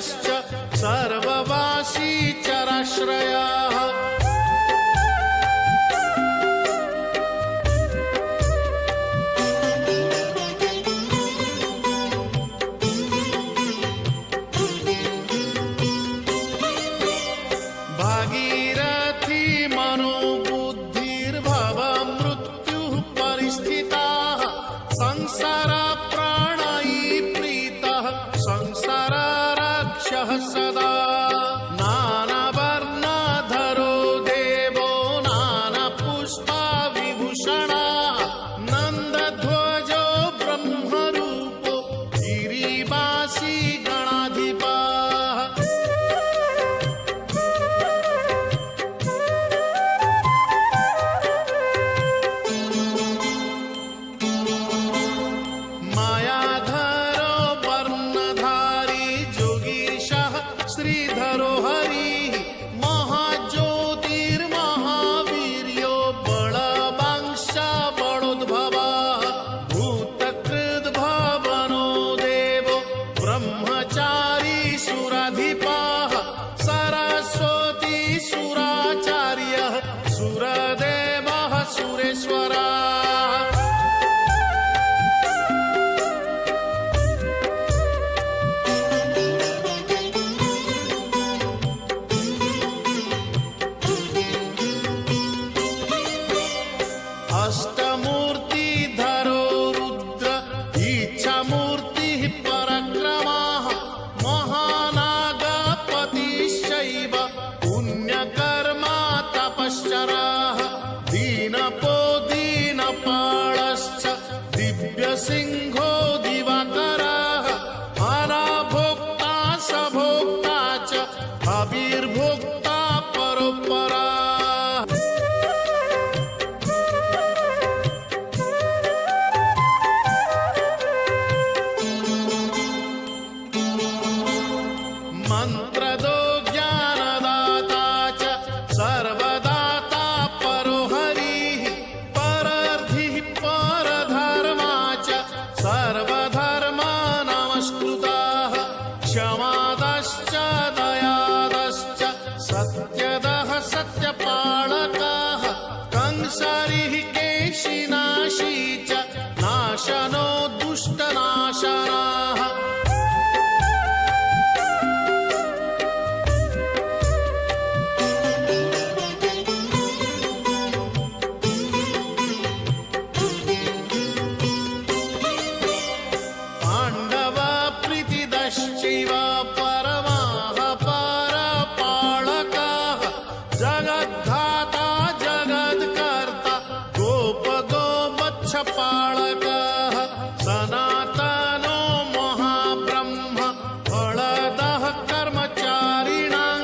मनुष्यश्च सर्ववासी चराश्रयाः। भागीरथी मनोबुद्धिर्भव मृत्युः परिस्थिताः संसार प्राणैः प्रीतः संसार रक्षः सदा। नानावर्णधरो देवो नानापुष्पविभूषणः नन्दध्वजो ब्रह्मरूपो गिरिवासी गणाधिपः। मायाधरो वर्णधारी जोगीशः श्रीधरो हरिः महाज्योतिर्महावीर्यो बलवांश्च बलोद्भवः। भूतकृद्भवनो देवो ब्रह्मचारी सुराधिपः सरस्वती सुराचार्यः सुरदेवः सुरेश्वरः। अष्टमूर्तिधरो रुद्र इच्छामूर्तिः पराक्रमः महानागपतिश्चैव पुण्यकर्मा तपश्चरः। दीनपो दीनपालश्च दिव्यसिंहो दिवाकरः हरभोक्ता सभोक्ता च हविर्भोक्ता परोपरः। मंत्रदो ज्ञानदाता च सर्वदाता परो हरिः परर्धिः परधर्मा च सर्वधर्मा नमस्कृताः। क्षमादश्च दयादश्च सत्यदः सत्यपालकः कंसरिः केशिनाशी च नाशनो दुष्टनाशनः। प्रीतिदश्चैव परमाः परपालकः जगद्धाता जगत्कर्ता गोपगोवत्सपालकः सनातनो महाब्रह्म फलदः कर्मचारिणां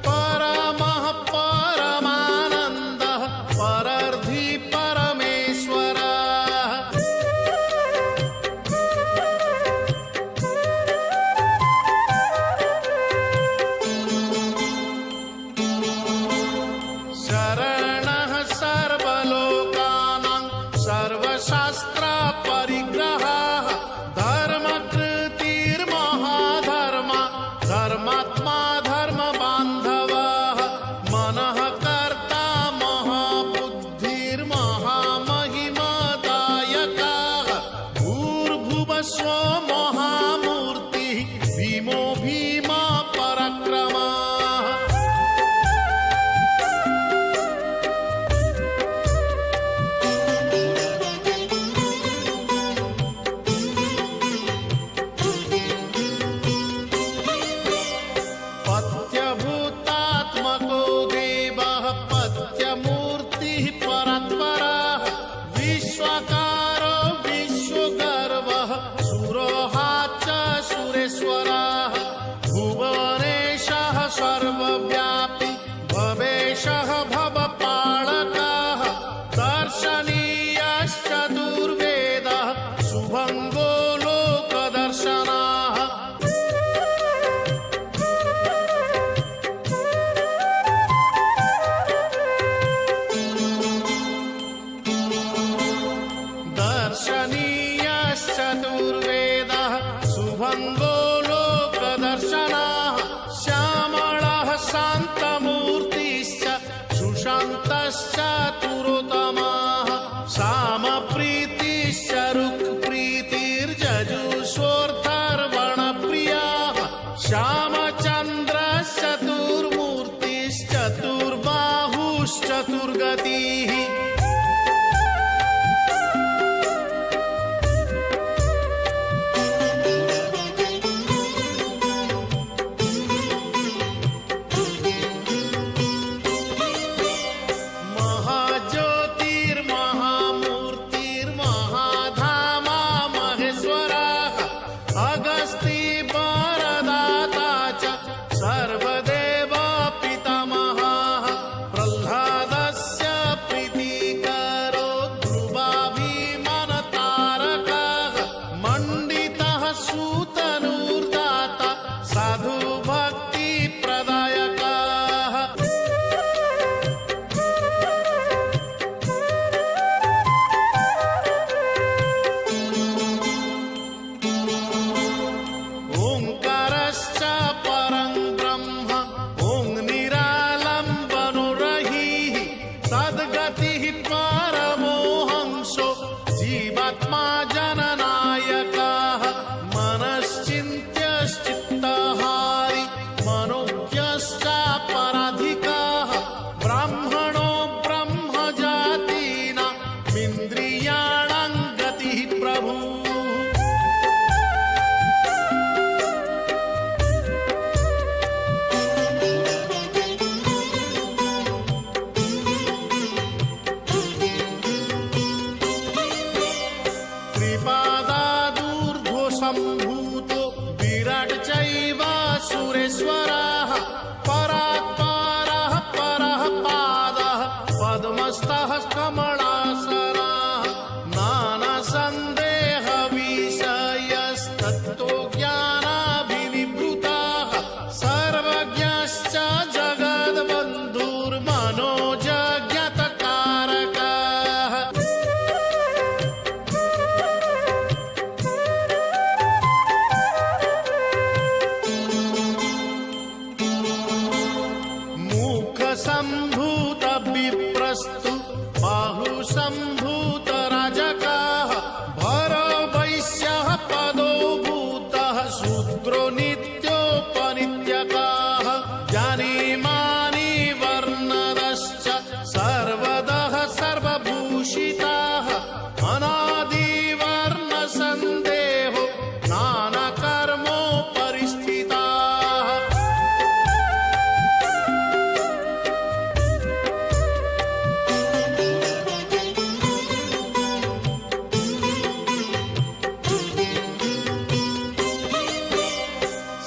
परमः परमानन्दः परर्धि परमेश्वरः। सुदर्शनः श्यामळः शान्तमूर्तिश्च सुशान्तश्च तुरोत्तमः सामप्रीतिश्च रुक्प्रीतिर्जजुष्वर्थर्वणप्रियः श्यामचन्द्रश्चतुर्मूर्तिश्चतुर्बाहुश्चतुर्गतिः सम्भूतो विराट चैव सुरेश्वरः परात्परः परः पादः पद्मस्थः कमलासनः नानासन्देहविषयस्तत्त्वज्ञानाभिनिवृतः सर्वज्ञश्च जगद्बन्धुर्मनोजज्ञतकारकः सम्भूत विप्रस्तु बाहु सम्भूत राजकः भरो वैश्यः पदो भूतः शूद्रो नित्योपनित्यकः जानीमानी वर्णदश्च सर्वदः सर्वभूषिताः अनादिवर्णसन्देहो नानाकर्मोपरिस्थिताः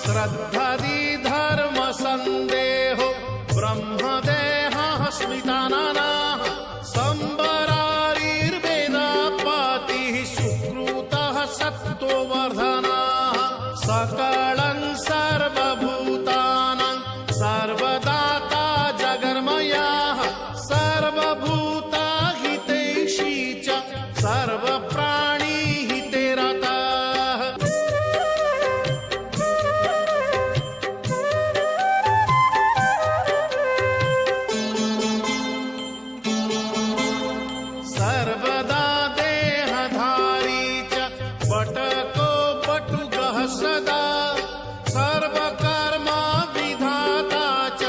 श्रद्धि धर्म संदेहो ब्रह्मदेहः स्मिताननः संवरारिर्वेदपतिः सुकृतः सत्त्ववर्धनः सकलं सर्वभूतानां सर्वदाता जगन्मयः सर्वभूतहितैषी च सर्वप्राणिहिते रतः सर्वदा देहधारी च बटको बटुगः सदा सर्वकर्म विधाता च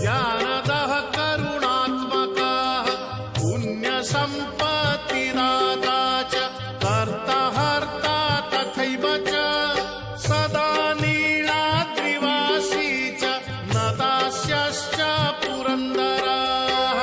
ज्ञानदः करुणात्मकः पुण्यसम्पत्तिदाता च कर्ता हर्ता तथैव च सदा नीलाद्रिवासी च नतास्यश्च पुरन्दरः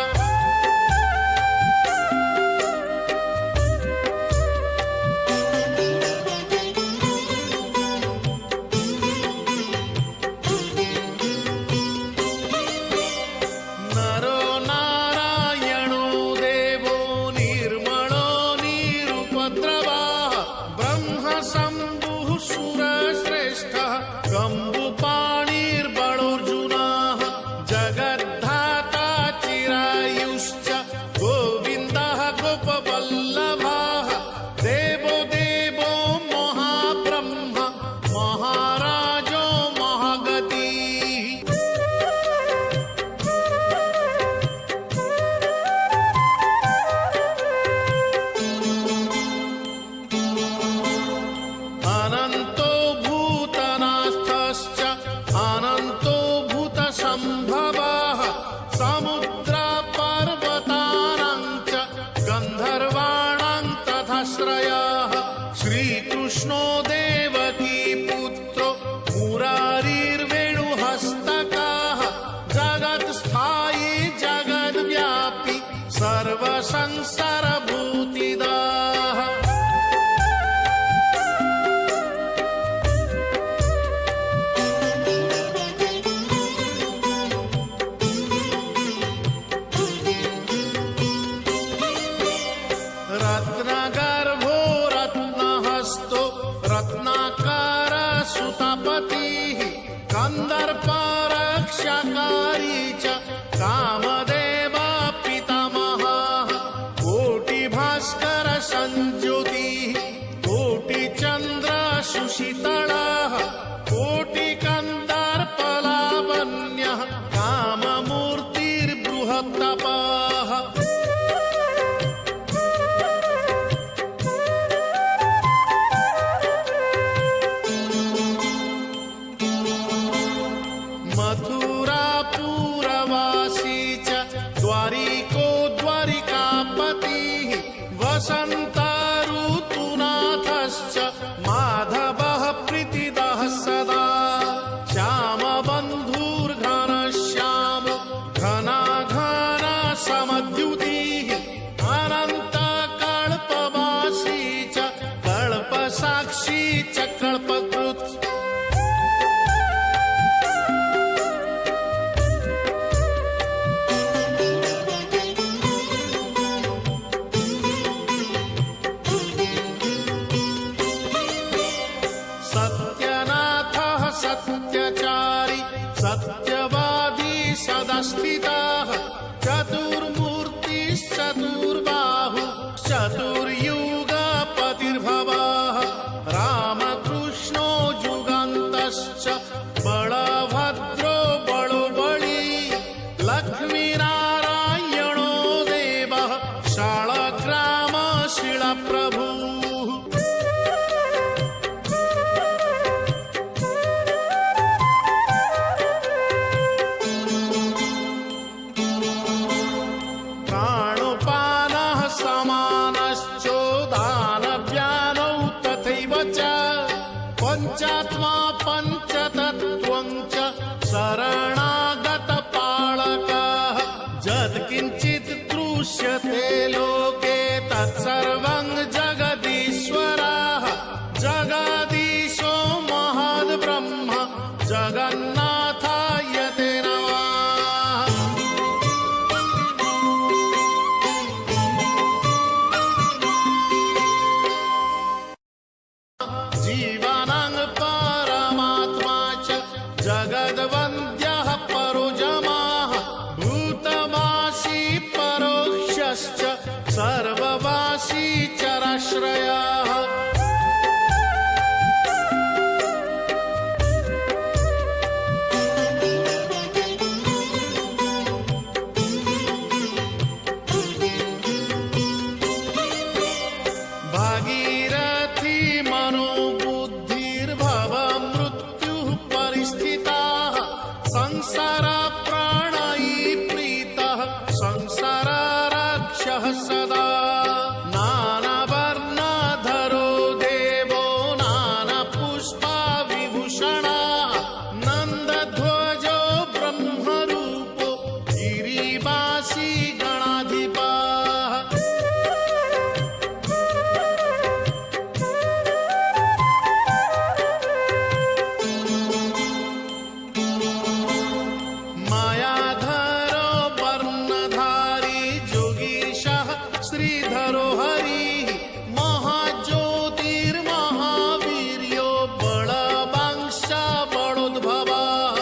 गणपतिः कन्दर्परक्षकारी च कामदेव पितामहः कोटिभास्कर संज्योतिः कोटिचन्द्र सुशीतलः कोटिकन्दर्पलावण्यः काममूर्तिर्बृहत्तपः मथुरापुरवासी च द्वारिको द्वारिकापतिः वसन्तऋतुनाथश्च माधवः प्रीतिदः सदा श्यामबन्धुर्घनश्यामो घनाघन समद्युतिः अनन्तकल्पवासी च कल्पसाक्षी च कल्पकृत् सत्यनाथः सत्यचारी सत्यवादी सदस्थितः चतुर्मूर्तिश्चतुर्बाहु चतुर्युगपतिर्भवः रामकृष्णो युगान्तश्च बलभद्रो बलोबली लक्ष्मीनारायणो देवः शालग्रामशिलप्रभुः प्राणोपानः समानश्चोदानव्यानौ तथैव च पञ्चात्मा पञ्चतत्त्वं च शरणागतपालकः यत्किञ्चित् दृश्यते लोके तत्सर्वं जगदीश्वरः जगदीशो महद्ब्रह्म जगन्नाथाय ते नमः जीवानां परमात्मा च जगद्वन्द्यः परोजमाः भूतवासी परोक्षश्च सर्ववासी चराश्रयः भागीरथी मनोबुद्धिर्भव मृत्युः परिस्थिताः संसार प्राणयी प्रीतः संसार रक्षः सदा नानावर्णधरो देवो नानापुष्पविभूषणः नन्दध्वजो ब्रह्मरूपो गिरिवासी गणाधिपः मायाधरो वर्णधारी जोगीशः श्रीधरो हरिः महाज्योतिर्महावीर्यो बलवांश बलोद्भवः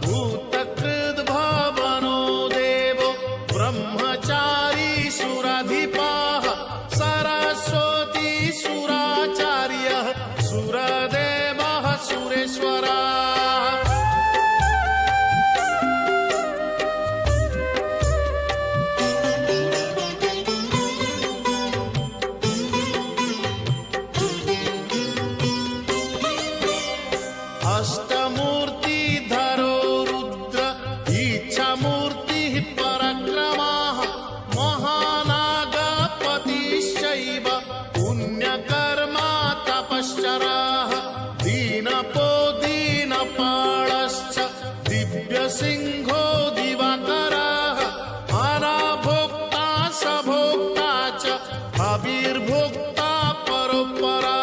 भूतकृद्भवनो देवो ब्रह्मचारी सुराधिपः सरस्वती सुराचार्यः सुरदेवः सुरेश्वरः अष्टमूर्तिधरो रुद्र इच्छामूर्तिः पराक्रमः महानागपतिश्चैव पुण्यकर्मा तपश्चरः दीनपो दीनपालश्च दिव्यसिंहो दिवाकरः अनाभोक्ता सभोक्ता च अविर्भोक्ता परोपरः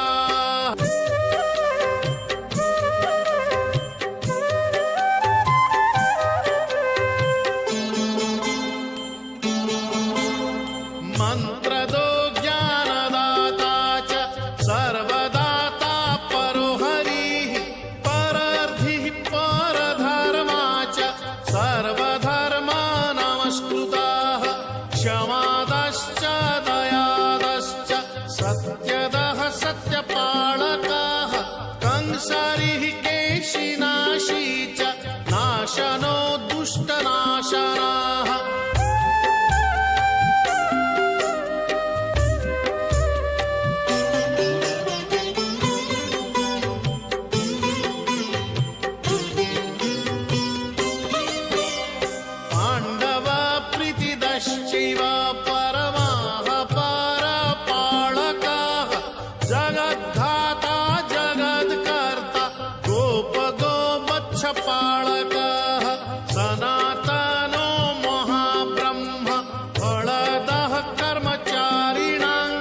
मोक्षपालकः सनातनो महाब्रह्म फलदः कर्मचारिणां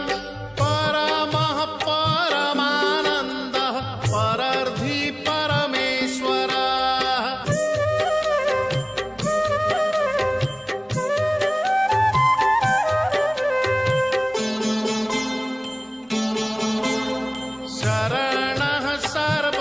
परमः परमानन्दः परर्धि परमेश्वरः। शरणः सर्व